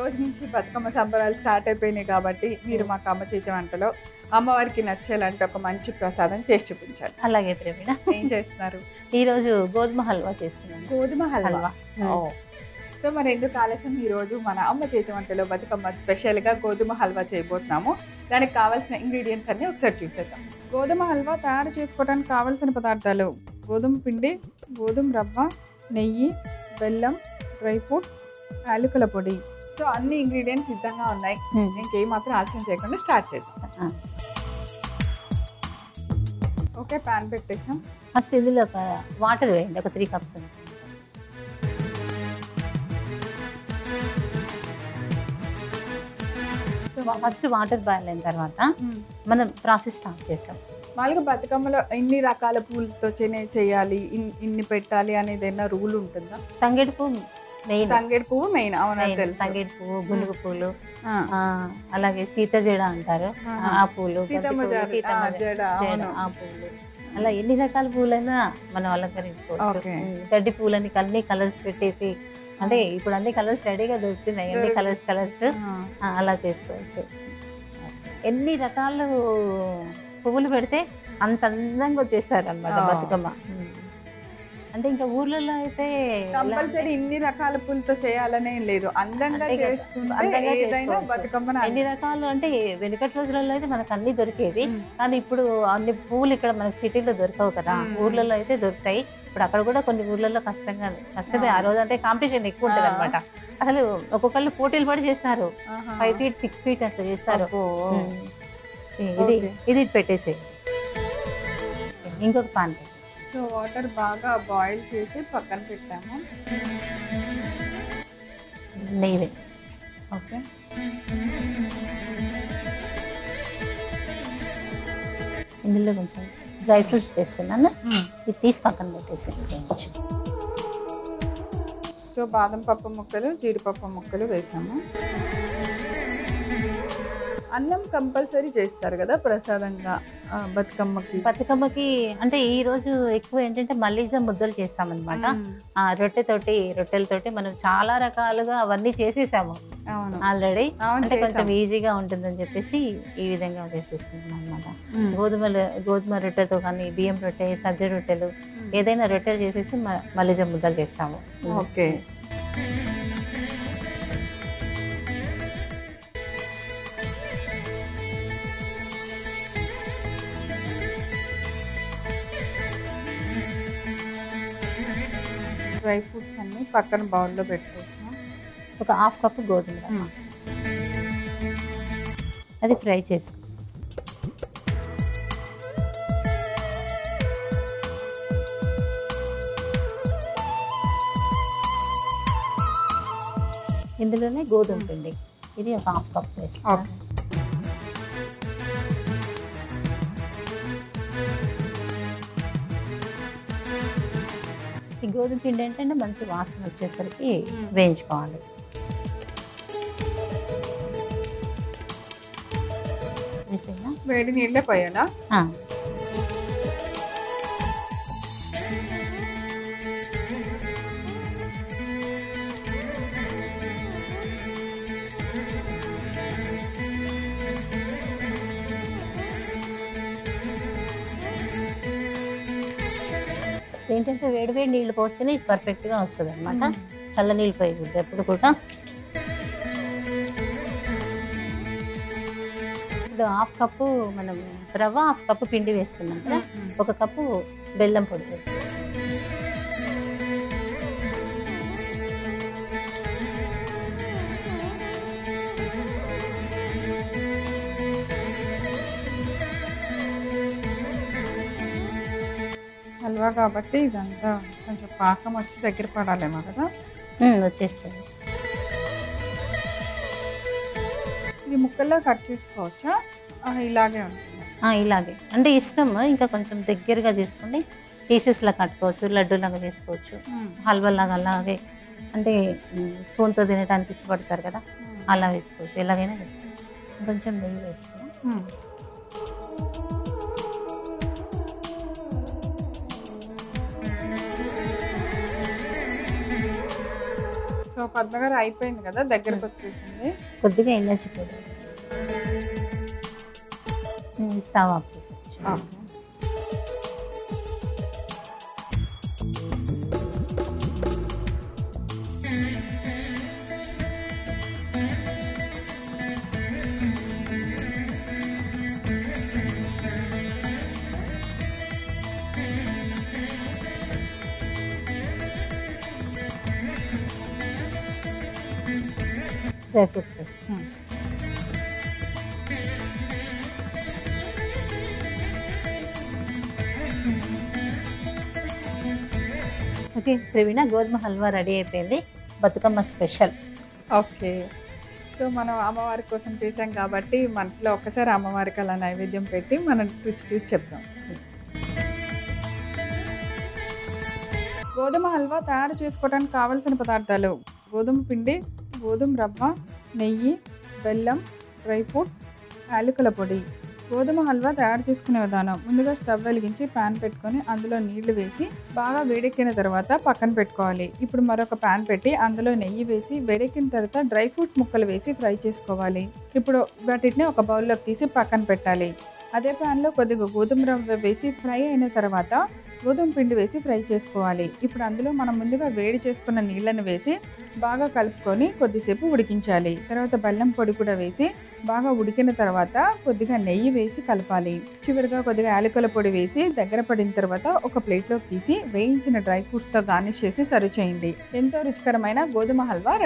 రోజు నుంచి బతుకమ్మ సంబరాలు స్టార్ట్ అయిపోయినాయి కాబట్టి మీరు మాకు అమ్మ చేతి వంటలో అమ్మవారికి నచ్చేలాంటి ఒక మంచి ప్రసాదం చేసి చూపించారు. అలాగే ప్రవీణ, ఏం చేస్తున్నారు? ఈరోజు గోధుమ హల్వా చేస్తున్నాను. గోధుమ హల్వా. సో మరి ఎందుకు ఆలస్యం, ఈరోజు మన అమ్మ చేతి వంటలో బతుకమ్మ స్పెషల్గా గోధుమ హల్వా చేయబోతున్నాము. దానికి కావాల్సిన ఇంగ్రీడియంట్స్ అన్ని ఒకసారి చూసేద్దాం. గోధుమ హల్వా తయారు చేసుకోవడానికి కావాల్సిన పదార్థాలు: గోధుమ పిండి, గోధుమ రవ్వ, నెయ్యి, బెల్లం, డ్రై ఫ్రూట్, యాలకుల పొడి. సో అన్ని ఇంగ్రీడియంట్స్ సిద్ధంగా ఉన్నాయి. ఇంకేం మాత్రం ఆలస్యం చేయకుండా స్టార్ట్ చేస్తాం. ఓకే, ప్యాన్ పెట్టేసాం. ఫస్ట్ ఇందులో ఒక వాటర్ వేయండి, ఒక 3 కప్స్. ఫస్ట్ వాటర్ బాయిల్ అయిన తర్వాత మనం ప్రాసెస్ స్టార్ట్ చేస్తాం. మామూలుగా బతుకమ్మలో ఇన్ని రకాల పూలతో చేయాలి, ఇన్ని పెట్టాలి అనేది ఏమైనా రూల్ ఉంటుందా? తంగేడు పువ్వు మెయిన్. తంగేడు పువ్వు మెయిన్. అవునా? తంగేడు పువ్వు, గునుగు పూలు, అలాగే సీతజడ అంటారు ఆ పూలు, ఆ పూలు, అలా ఎన్ని రకాల పూలైనా మనం అలంకరించుకోవచ్చు. గడ్డి పూలని అన్ని కలర్స్ పెట్టేసి, అంటే ఇప్పుడు అన్ని కలర్స్ రెడీగా దొరుకుతున్నాయి, అన్ని కలర్స్ అలా చేసుకోవచ్చు. ఎన్ని రకాలు పువ్వులు పెడితే అంత అందంగా వచ్చేస్తారు అన్నమాట బతుకమ్మ. అంటే ఇంకా ఊర్లలో అయితే కంపల్సరీ ఇన్ని రకాల పూలతో చేయాలనే లేదు, అందంగా బతుకమ్మ. ఎన్ని రకాలు అంటే వెనుకటి రోజులలో అయితే మనకు అన్ని దొరికేది, కానీ ఇప్పుడు అన్ని పువ్వులు ఇక్కడ మనకి సిటీలో దొరకవు కదా, ఊర్లలో అయితే దొరుకుతాయి. ఇప్పుడు అక్కడ కూడా కొన్ని ఊర్లలో కష్టమే. ఆ రోజు అంటే కాంపిటీషన్ ఎక్కువ ఉంటుంది అనమాట. అసలు ఒక్కొక్కళ్ళు పోటీలు పడి చేస్తారు, 5 feet 6 feet అట్లా చేస్తారు. ఇది పెట్టేసి ఇంకొక పాన్. సో వాటర్ బాగా బాయిల్ చేసి పక్కన పెట్టాము. నెయ్యి వేసి, ఓకే, ఇందులో కొంచెం డ్రై ఫ్రూట్స్ వేస్తున్నాను. ఇది తీసి పక్కన పెట్టేసి. సో బాదం పప్పు ముక్కలు, జీడిపప్పు ముక్కలు వేసాము. అన్నం కంపల్సరీ చేస్తారు కదా ప్రసాదంగా బతుకమ్మకి. అంటే ఈ రోజు ఎక్కువ ఏంటంటే మల్లీజా ముద్దలు చేస్తామన్నమాట. రొట్టెలతోటి మనం చాలా రకాలుగా అవన్నీ చేసేసాము ఆల్రెడీ. అంటే కొంచెం ఈజీగా ఉంటుందని చెప్పేసి ఈ విధంగా చేసేస్తున్నాం అనమాట. గోధుమ రొట్టెతో కానీ, బియ్యం రొట్టె, సజ్జ రొట్టెలు, ఏదైనా రొట్టెలు చేసేసి మల్లీజా ముద్దలు చేస్తాము. ఓకే, డ్రై ఫ్రూట్స్ అన్ని పక్కన బౌల్లో పెట్టుకుంటున్నాం. ఒక 1/2 కప్పు గోధుమ రవ్వ, అది ఫ్రై చేసుకో. ఇందులోనే గోధుమ పిండి, ఇది ఒక 1/2 కప్ వేసుకో. ఈ గోధుమ పిండి ఏంటంటే మంచి వాసన వచ్చేసరికి వేయించుకోవాలి. వేడి నీళ్ళే పోయాలా? ఏంటంటే వేడి నీళ్ళు పోస్తేనే ఇది పర్ఫెక్ట్గా వస్తుంది అనమాట. చల్ల నీళ్ళు పోయకూడదు ఎప్పుడు కూడా. ఇప్పుడు 1/2 కప్పు మనం రవ్వ, 1/2 కప్పు పిండి వేసుకున్నాం కదా, 1 కప్పు బెల్లం పొడి వేస్తాం. హల్వా కాబట్టి ఇదంతా కొంచెం పాకం వచ్చి దగ్గర పడాలేమో కదా. వచ్చేస్తుంది. ఇది ముక్కల్లో కట్ చేసుకోవచ్చా? ఇలాగే ఉంటుంది. ఇలాగే అంటే ఇష్టం. ఇంకా కొంచెం దగ్గరగా చేసుకుని పీసెస్లా కట్టుకోవచ్చు, లడ్డూలాగా చేసుకోవచ్చు, హల్వాలాగా. అలాగే అంటే స్పూన్తో తినడానికి ఇష్టపడతారు కదా, అలా వేసుకోవచ్చు. ఎలాగైనా వేసుకోవచ్చు. కొంచెం నెయ్యి వేసుకున్నాం. సో సో పద్మ గారు అయిపోయింది కదా, దగ్గరకు వచ్చేసింది. కొద్దిగా ఇలాచి పౌడర్ స్టవ్ ఆఫ్ చేసేయచ్చు. డ్రై ఫ్రూట్స్ వేస్తాం. ఓకే ప్రవీణ, గోధుమ హల్వా రెడీ అయిపోయింది. బతుకమ్మ స్పెషల్. ఓకే, సో మనం అమ్మవారి కోసం చేసాం కాబట్టి మనసులో ఒక్కసారి అమ్మవారికి అలా నైవేద్యం పెట్టి మనం రుచి చూసి చెప్తాం. గోధుమ హల్వా తయారు చేసుకోవడానికి కావలసిన పదార్థాలు: గోధుమ పిండి, గోధుమ రవ్వ, నెయ్యి, బెల్లం, డ్రై ఫ్రూట్స్, యాలకుల పొడి. గోధుమ హల్వా తయారు చేసుకునే విధానం: ముందుగా స్టవ్ వెలిగించి ప్యాన్ పెట్టుకొని అందులో నీళ్లు వేసి బాగా వేడెక్కిన తర్వాత పక్కన పెట్టుకోవాలి. ఇప్పుడు మరొక ప్యాన్ పెట్టి అందులో నెయ్యి వేసి వేడెక్కిన తర్వాత డ్రై ఫ్రూట్ ముక్కలు వేసి ఫ్రై చేసుకోవాలి. ఇప్పుడు వాటిని ఒక బౌల్లోకి తీసి పక్కన పెట్టాలి. అదే ప్యాన్లో కొద్దిగా గోధుమ రవ్వ వేసి ఫ్రై అయిన తర్వాత గోధుమ పిండి వేసి ఫ్రై చేసుకోవాలి. ఇప్పుడు అందులో మనం ముందుగా వేడి చేసుకున్న నీళ్ళని వేసి బాగా కలుపుకొని కొద్దిసేపు ఉడికించాలి. తర్వాత బెల్లం పొడి కూడా వేసి బాగా ఉడికిన తర్వాత కొద్దిగా నెయ్యి వేసి కలపాలి. చివరిగా కొద్దిగా యాలకుల పొడి వేసి దగ్గర పడిన తర్వాత ఒక ప్లేట్లోకి తీసి వేయించిన డ్రై ఫ్రూట్స్తో గార్నిష్ చేసి సర్వ్ చేయండి. ఎంతో రుచికరమైన గోధుమ హల్వా రెడీ.